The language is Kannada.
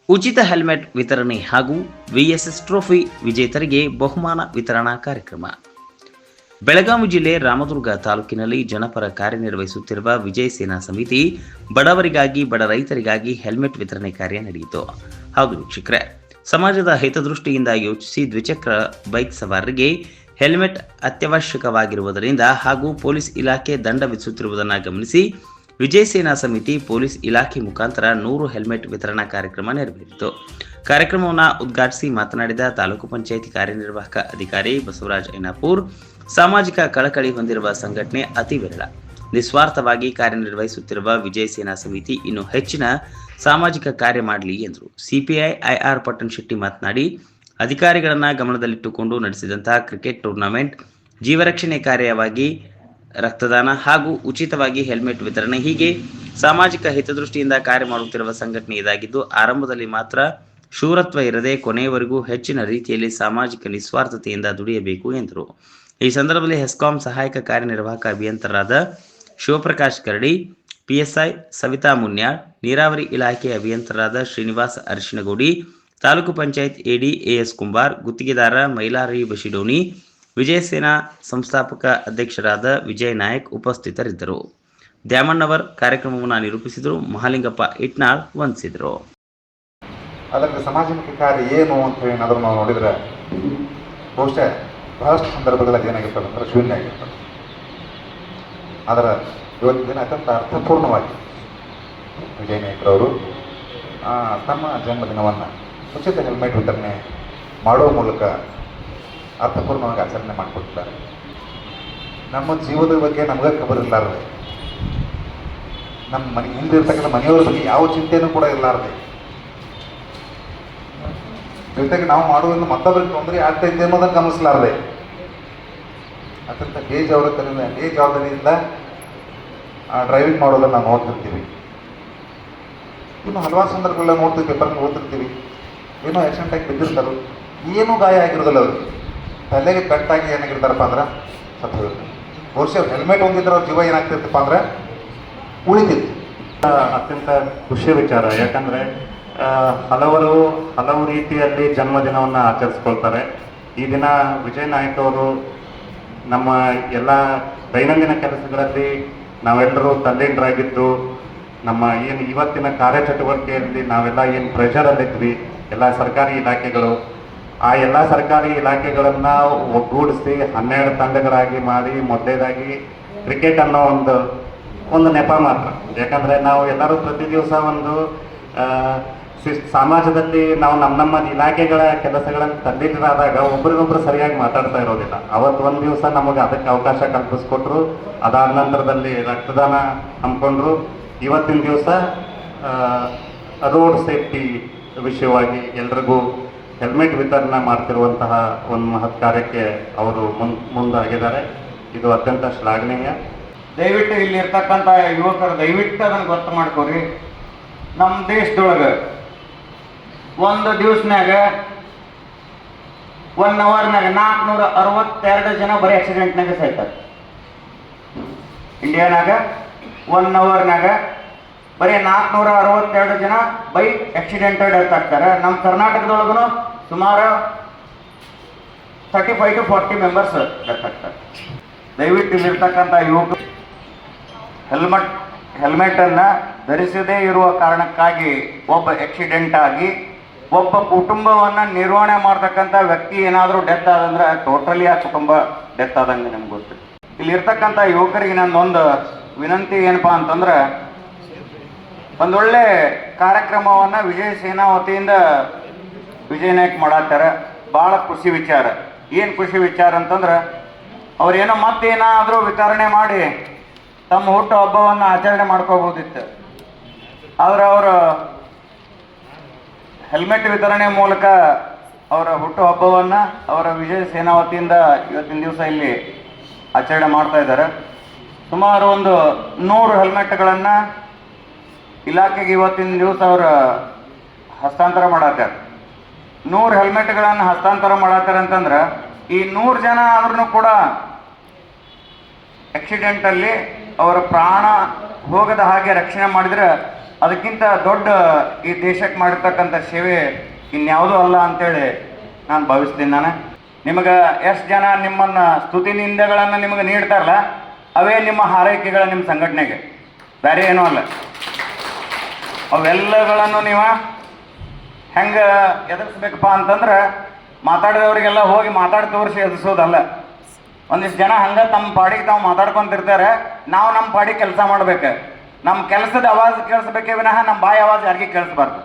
ಉಚಿತ ಹೆಲ್ಮೆಟ್ ವಿತರಣೆ ಹಾಗೂ ವಿಎಸ್ಎಸ್ ಟ್ರೋಫಿ ವಿಜೇತರಿಗೆ ಬಹುಮಾನ ವಿತರಣಾ ಕಾರ್ಯಕ್ರಮ. ಬೆಳಗಾವಿ ಜಿಲ್ಲೆ ರಾಮದುರ್ಗ ತಾಲೂಕಿನಲ್ಲಿ ಜನಪರ ಕಾರ್ಯನಿರ್ವಹಿಸುತ್ತಿರುವ ವಿಜಯ ಸೇನಾ ಸಮಿತಿ ಬಡವರಿಗಾಗಿ ಬಡ ರೈತರಿಗಾಗಿ ಹೆಲ್ಮೆಟ್ ವಿತರಣೆ ಕಾರ್ಯ ನಡೆಯಿತು. ಹೌದು ವೀಕ್ಷಕರೇ, ಸಮಾಜದ ಹಿತದೃಷ್ಟಿಯಿಂದ ಯೋಚಿಸಿ ದ್ವಿಚಕ್ರ ಬೈಕ್ ಸವಾರರಿಗೆ ಹೆಲ್ಮೆಟ್ ಅತ್ಯವಶ್ಯಕವಾಗಿರುವುದರಿಂದ ಹಾಗೂ ಪೊಲೀಸ್ ಇಲಾಖೆ ದಂಡ ವಿಧಿಸುತ್ತಿರುವುದನ್ನು ಗಮನಿಸಿ ವಿಜಯ ಸೇನಾ ಸಮಿತಿ ಪೊಲೀಸ್ ಇಲಾಖೆ ಮುಖಾಂತರ 100 ಹೆಲ್ಮೆಟ್ ವಿತರಣಾ ಕಾರ್ಯಕ್ರಮ ನೆರವೇರಿತು. ಕಾರ್ಯಕ್ರಮವನ್ನು ಉದ್ಘಾಟಿಸಿ ಮಾತನಾಡಿದ ತಾಲೂಕು ಪಂಚಾಯಿತಿ ಕಾರ್ಯನಿರ್ವಾಹಕ ಅಧಿಕಾರಿ ಬಸವರಾಜ ಐನಾಪುರ್, ಸಾಮಾಜಿಕ ಕಳಕಳಿ ಹೊಂದಿರುವ ಸಂಘಟನೆ ಅತಿ ವಿರಳ. ನಿಸ್ವಾರ್ಥವಾಗಿ ಕಾರ್ಯನಿರ್ವಹಿಸುತ್ತಿರುವ ವಿಜಯ ಸೇನಾ ಸಮಿತಿ ಇನ್ನೂ ಹೆಚ್ಚಿನ ಸಾಮಾಜಿಕ ಕಾರ್ಯ ಮಾಡಲಿ ಎಂದರು. ಸಿಪಿಐ ಐಆರ್ ಪಟ್ಟಣಶೆಟ್ಟಿ ಮಾತನಾಡಿ, ಅಧಿಕಾರಿಗಳನ್ನು ಗಮನದಲ್ಲಿಟ್ಟುಕೊಂಡು ನಡೆಸಿದಂತಹ ಕ್ರಿಕೆಟ್ ಟೂರ್ನಮೆಂಟ್, ಜೀವರಕ್ಷಣೆ ಕಾರ್ಯವಾಗಿ ರಕ್ತದಾನ ಹಾಗೂ ಉಚಿತವಾಗಿ ಹೆಲ್ಮೆಟ್ ವಿತರಣೆ ಹೀಗೆ ಸಾಮಾಜಿಕ ಹಿತದೃಷ್ಟಿಯಿಂದ ಕಾರ್ಯ ಮಾಡುತ್ತಿರುವ ಸಂಘಟನೆ ಇದಾಗಿದ್ದು, ಆರಂಭದಲ್ಲಿ ಮಾತ್ರ ಶೂರತ್ವ ಇರದೆ ಕೊನೆಯವರೆಗೂ ಹೆಚ್ಚಿನ ರೀತಿಯಲ್ಲಿ ಸಾಮಾಜಿಕ ನಿಸ್ವಾರ್ಥತೆಯಿಂದ ದುಡಿಯಬೇಕು ಎಂದರು. ಈ ಸಂದರ್ಭದಲ್ಲಿ ಹೆಸ್ಕಾಂ ಸಹಾಯಕ ಕಾರ್ಯನಿರ್ವಾಹಕ ಅಭಿಯಂತರರಾದ ಶಿವಪ್ರಕಾಶ್ ಕರಡಿ, ಪಿಎಸ್ಐ ಸವಿತಾ ಮುನ್ಯಾಳ್, ನೀರಾವರಿ ಇಲಾಖೆ ಅಭಿಯಂತರರಾದ ಶ್ರೀನಿವಾಸ ಅರಿಶಿಣಗೋಡಿ, ತಾಲೂಕು ಪಂಚಾಯತ್ ಎಡಿ ಎಎಸ್ ಕುಂಬಾರ್, ಗುತ್ತಿಗೆದಾರ ಮೈಲಾರಿ ಬಶಿಡೋನಿ, ವಿಜಯ ಸೇನಾ ಸಂಸ್ಥಾಪಕ ಅಧ್ಯಕ್ಷರಾದ ವಿಜಯ್ ನಾಯಕ್ ಉಪಸ್ಥಿತರಿದ್ದರು. ದ್ಯಾಮಣ್ಣವರ್ ಕಾರ್ಯಕ್ರಮವನ್ನು ನಿರೂಪಿಸಿದರು. ಮಹಾಲಿಂಗಪ್ಪ ಇಟ್ನಾಳ್ ವಂದಿಸಿದರು. ಅದಕ್ಕೆ ಸಮಾಜಮುಖಿ ಕಾರ್ಯ ಏನು ಅಂತ ಏನಾದರೂ ನಾವು ನೋಡಿದರೆ ಬಹುಶಃ ಬಹಳಷ್ಟು ಸಂದರ್ಭಗಳಲ್ಲಿ ಏನಾಗಿರ್ತದೆ ಅಂದರೆ ಶೂನ್ಯ ಆಗಿರ್ತದೆ. ಆದರೆ ಇವತ್ತಿನ ದಿನ ಅತ್ಯಂತ ಅರ್ಥಪೂರ್ಣವಾಗಿ ವಿಜಯ ನಾಯಕರವರು ತಮ್ಮ ಜನ್ಮದಿನವನ್ನು ಉಚಿತ ಹೆಲ್ಮೆಟ್ ವಿತರಣೆ ಮಾಡುವ ಮೂಲಕ ಅರ್ಥಪೂರ್ಣವಾಗಿ ಆಚರಣೆ ಮಾಡಿಕೊಟ್ಟಿದ್ದಾರೆ. ನಮ್ಮ ಜೀವನದ ಬಗ್ಗೆ ನಮಗೆ ಖಬರ್ ಇರಲಾರದೆ, ನಮ್ಮ ಮನೆ ಹಿಂದೆ ಇರ್ತಕ್ಕಂಥ ಮನೆಯವರ ಬಗ್ಗೆ ಯಾವ ಚಿಂತೆಯೂ ಕೂಡ ಇರಲಾರದೆ, ಜೊತೆಗೆ ನಾವು ಮಾಡುವುದನ್ನು ಮತ್ತೊಬ್ಬರಿಗೆ ತೊಂದರೆ ಆಗ್ತೈತೆ ಅನ್ನೋದನ್ನು ಗಮನಿಸಲಾರದೆ ಅತ್ಯಂತ ಬೇಜವಾಬ್ದಾರಿಯಿಂದ ಡ್ರೈವಿಂಗ್ ಮಾಡೋದನ್ನು ನಾವು ನೋಡ್ತಿರ್ತೀವಿ. ಇನ್ನು ಹಲವಾರು ಸಂದರ್ಭಗಳಲ್ಲಿ ನೋಡ್ತೀವಿ, ಪೇಪರ್ನ ಓದ್ತಿರ್ತೀವಿ, ಏನೋ ಆಕ್ಸಿಡೆಂಟ್ ಆಗಿ ಬಿದ್ದಿರ್ತಾರೆ, ಏನೂ ಗಾಯ ಆಗಿರೋದಿಲ್ಲ ಅವರು, ತಲೆಗೆ ಕಟ್ಟಾಗಿ ಏನಾಗಿರ್ತಾರಪ್ಪ ಅಂದ್ರೆ ಸತ್ತು ಹೋಗಿರ್ತಾರೆ. ಬಹುಶಃ ಹೆಲ್ಮೆಟ್ ಹೊಂದಿದ್ರೆ ಅವ್ರ ಜೀವ ಏನಾಗ್ತಿರ್ತಪ್ಪ ಅಂದ್ರೆ ಉಳಿತಿತ್ತು. ಅತ್ಯಂತ ಖುಷಿಯ ವಿಚಾರ. ಯಾಕಂದರೆ ಹಲವು ರೀತಿಯಲ್ಲಿ ಜನ್ಮದಿನವನ್ನು ಆಚರಿಸ್ಕೊಳ್ತಾರೆ. ಈ ದಿನ ವಿಜಯ್ ನಾಯಕ್ ಅವರು ನಮ್ಮ ಎಲ್ಲ ದೈನಂದಿನ ಕೆಲಸಗಳಲ್ಲಿ ನಾವೆಲ್ಲರೂ ತಲ್ಲೀನರಾಗಿದ್ದು, ನಮ್ಮ ಏನು ಇವತ್ತಿನ ಕಾರ್ಯಚಟುವಟಿಕೆಯಲ್ಲಿ ನಾವೆಲ್ಲ ಏನು ಪ್ರೆಷರಲ್ಲಿದ್ವಿ, ಎಲ್ಲ ಸರ್ಕಾರಿ ಇಲಾಖೆಗಳು, ಆ ಎಲ್ಲ ಸರ್ಕಾರಿ ಇಲಾಖೆಗಳನ್ನು ಒಗ್ಗೂಡಿಸಿ 12 ತಂಡಗಳಾಗಿ ಮಾಡಿ ಮೊದಲೇದಾಗಿ ಕ್ರಿಕೆಟ್ ಅನ್ನೋ ಒಂದು ನೆಪ ಮಾತ್ರ. ಯಾಕಂದರೆ ನಾವು ಎಲ್ಲರೂ ಪ್ರತಿ ದಿವಸ ಒಂದು ಸಮಾಜದಲ್ಲಿ ನಾವು ನಮ್ಮ ಇಲಾಖೆಗಳ ಕೆಲಸಗಳನ್ನು ತಲ್ಲೀನರಾದಾಗ ಒಬ್ರಿಗೊಬ್ರು ಸರಿಯಾಗಿ ಮಾತಾಡ್ತಾ ಇರೋದಿಲ್ಲ. ಅವತ್ತು ಒಂದು ದಿವಸ ನಮಗೆ ಅದಕ್ಕೆ ಅವಕಾಶ ಕಲ್ಪಿಸ್ಕೊಟ್ರು. ಅದಾದ ನಂತರದಲ್ಲಿ ರಕ್ತದಾನ ಹಮ್ಮಿಕೊಂಡ್ರು. ಇವತ್ತಿನ ದಿವಸ ರೋಡ್ ಸೇಫ್ಟಿ ವಿಷಯವಾಗಿ ಎಲ್ರಿಗೂ ಹೆಲ್ಮೆಟ್ ವಿತರಣೆ ಮಾಡ್ತಿರುವಂತಹ ಒಂದು ಮಹತ್ ಕಾರ್ಯಕ್ಕೆ ಅವರು ಮುಂದಾಗಿದ್ದಾರೆ. ಇದು ಅತ್ಯಂತ ಶ್ಲಾಘನೀಯ. ದಯವಿಟ್ಟು ಇಲ್ಲಿರ್ತಕ್ಕಂಥ ಯುವಕರು ದಯವಿಟ್ಟು ಅದನ್ನು ಗೊತ್ತು ಮಾಡ್ಕೊರಿ. ನಮ್ಮ ದೇಶದೊಳಗೆ ಒಂದು ದಿವಸನಾಗ 1 ಅವರ್ನಾಗ 462 ಜನ ಬರೀ ಆಕ್ಸಿಡೆಂಟ್ನಾಗ ಸಾಯ್ತಾರೆ. ಇಂಡಿಯಾನಾಗ 1 ಅವರ್ನಾಗ ಬರೀ 462 ಜನ ಬೈಕ್ ಆಕ್ಸಿಡೆಂಟೆಡ್ ಆಗ್ತಾರೆ. ನಮ್ಮ ಕರ್ನಾಟಕದೊಳಗೂ ಸುಮಾರು 35 to 40 ಮೆಂಬರ್ಸ್ ಡೆತ್ ಆಗ್ತಾರೆ. ದಯವಿಟ್ಟು ಇಲ್ಲಿರ್ತಕ್ಕಂಥ ಯುವಕರು ಹೆಲ್ಮೆಟನ್ನು ಧರಿಸದೇ ಇರುವ ಕಾರಣಕ್ಕಾಗಿ ಒಬ್ಬ ಆಕ್ಸಿಡೆಂಟ್ ಆಗಿ ಒಬ್ಬ ಕುಟುಂಬವನ್ನು ನಿರ್ವಹಣೆ ಮಾಡ್ತಕ್ಕಂಥ ವ್ಯಕ್ತಿ ಏನಾದರೂ ಡೆತ್ ಆದಂದ್ರೆ ಟೋಟಲಿ ಆ ಕುಟುಂಬ ಡೆತ್ ಆದಂಗೆ ನಮ್ಗೆ ಗೊತ್ತು. ಇಲ್ಲಿರ್ತಕ್ಕಂಥ ಯುವಕರಿಗೆ ನನ್ನೊಂದು ವಿನಂತಿ ಏನಪ್ಪಾ ಅಂತಂದ್ರೆ, ಒಂದೊಳ್ಳೆ ಕಾರ್ಯಕ್ರಮವನ್ನು ವಿಜಯ ಸೇನಾ ವತಿಯಿಂದ ವಿಜಯ್ ನಾಯಕ್ ಮಾಡತ್ತಾರೆ. ಭಾಳ ಖುಷಿ ವಿಚಾರ. ಏನು ಖುಷಿ ವಿಚಾರ ಅಂತಂದ್ರೆ, ಅವ್ರೇನೋ ಮತ್ತೇನಾದರೂ ವಿತರಣೆ ಮಾಡಿ ತಮ್ಮ ಹುಟ್ಟು ಹಬ್ಬವನ್ನು ಆಚರಣೆ ಮಾಡ್ಕೋಬೋದಿತ್ತು. ಆದರೆ ಅವರು ಹೆಲ್ಮೆಟ್ ವಿತರಣೆ ಮೂಲಕ ಅವರ ಹುಟ್ಟು ಹಬ್ಬವನ್ನು ಅವರ ವಿಜಯ ಸೇನಾ ವತಿಯಿಂದ ಇವತ್ತಿನ ದಿವಸ ಇಲ್ಲಿ ಆಚರಣೆ ಮಾಡ್ತಾ ಇದ್ದಾರೆ. ಸುಮಾರು ಒಂದು 100 ಹೆಲ್ಮೆಟ್ಗಳನ್ನು ಇಲಾಖೆಗೆ ಇವತ್ತಿನ ದಿವಸ ಅವರು ಹಸ್ತಾಂತರ ಮಾಡತ್ತಾರೆ. 100 ಹೆಲ್ಮೆಟ್ಗಳನ್ನು ಹಸ್ತಾಂತರ ಮಾಡತ್ತಾರೆ ಅಂತಂದ್ರೆ, ಈ 100 ಜನ ಆದ್ರೂ ಕೂಡ ಆಕ್ಸಿಡೆಂಟಲ್ಲಿ ಅವರ ಪ್ರಾಣ ಹೋಗದ ಹಾಗೆ ರಕ್ಷಣೆ ಮಾಡಿದರೆ ಅದಕ್ಕಿಂತ ದೊಡ್ಡ ಈ ದೇಶಕ್ಕೆ ಮಾಡಿರ್ತಕ್ಕಂಥ ಸೇವೆ ಇನ್ಯಾವುದೂ ಅಲ್ಲ ಅಂತೇಳಿ ನಾನು ಭಾವಿಸ್ತೀನಿ. ನಾನು ನಿಮಗೆ ಎಷ್ಟು ಜನ ನಿಮ್ಮನ್ನ ಸ್ತುತಿ ನಿಂದೆಗಳನ್ನು ನಿಮಗೆ ನೀಡ್ತಾರಲ್ಲ, ಅವೇ ನಿಮ್ಮ ಹಾರೈಕೆಗಳ ನಿಮ್ಮ ಸಂಘಟನೆಗೆ, ಬೇರೆ ಏನೂ ಅಲ್ಲ. ಅವೆಲ್ಲಗಳನ್ನು ನೀವು ಹೆಂಗೆ ಎದುರಿಸ್ಬೇಕಪ್ಪ ಅಂತಂದ್ರೆ ಮಾತಾಡಿದವರಿಗೆಲ್ಲ ಹೋಗಿ ಮಾತಾಡಿ ತೋರಿಸಿ ಎದುರಿಸೋದಲ್ಲ. ಒಂದಿಷ್ಟು ಜನ ಹಂಗೆ ತಮ್ಮ ಪಾಡಿಗೆ ತಾವು ಮಾತಾಡ್ಕೊಂತಿರ್ತಾರೆ, ನಾವು ನಮ್ಮ ಪಾಡಿಗೆ ಕೆಲಸ ಮಾಡ್ಬೇಕು. ನಮ್ಮ ಕೆಲಸದ ಆವಾಜ್ ಕೇಳಿಸ್ಬೇಕೇ ವಿನಃ ನಮ್ಮ ಬಾಯಿ ಆವಾಜ್ ಯಾರಿಗೆ ಕೇಳಿಸ್ಬಾರ್ದು.